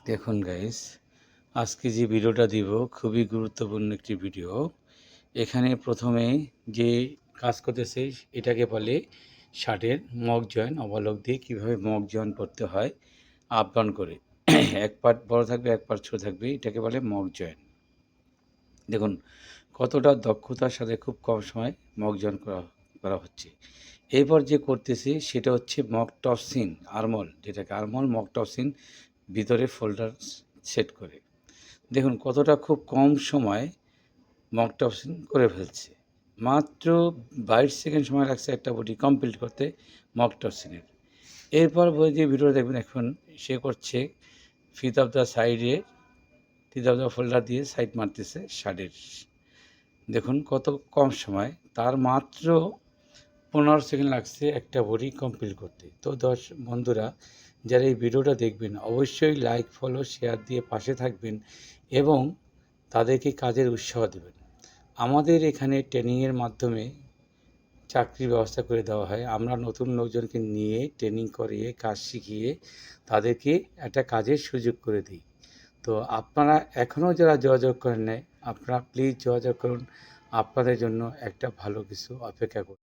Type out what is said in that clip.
দেখুন গাইস, আজকে যে ভিডিওটা দিব খুবই গুরুত্বপূর্ণ একটি ভিডিও। এখানে প্রথমে যে কাজ করতেছে এটাকে বলে শার্টের মক জয়েন। অবলক দিয়ে কীভাবে মক জয়েন করতে হয় আপ ডাউন করে। এক পার্ট বড় থাকবে, এক পার্ট ছোটো থাকবে, এটাকে বলে মক জয়েন। দেখুন কতটা দক্ষতার সাথে খুব কম সময় মক জয়েন করা হচ্ছে। এরপর যে করতেছি সেটা হচ্ছে মক টপসিন আর্মল, যেটাকে আর্মল মক টপসিন ভিতরে ফোল্ডার সেট করে। দেখুন কতটা খুব কম সময় মক টপসিন করে ফেলছে। মাত্র 22 সেকেন্ড সময় লাগছে একটা বডি কমপ্লিট করতে মক টপসিনের। এরপর যে ভিডিও দেখবেন এখন সে করছে ফিথ অফ দ্য সাইডে, ফিথ অফ দ্য ফোল্ডার দিয়ে সাইড মারতেছে শার্টের। দেখুন কত কম সময়, তার মাত্র 15 সেকেন্ড লাগছে একটা বডি কমপ্লিট করতে। তো বন্ধুরা, যারা এই ভিডিওটা দেখবেন অবশ্যই লাইক, ফলো, শেয়ার দিয়ে পাশে থাকবেন এবং তাদেরকে কাজের উৎসাহ দেবেন। আমাদের এখানে ট্রেনিংয়ের মাধ্যমে চাকরির ব্যবস্থা করে দেওয়া হয়। আমরা নতুন লোকজনকে নিয়ে ট্রেনিং করিয়ে কাজ শিখিয়ে তাদেরকে একটা কাজের সুযোগ করে দিই। তো আপনারা এখনও যারা যোগাযোগ করেন নাই, আপনারা প্লিজ যোগাযোগ করুন। আপনাদের জন্য একটা ভালো কিছু অপেক্ষা করুন।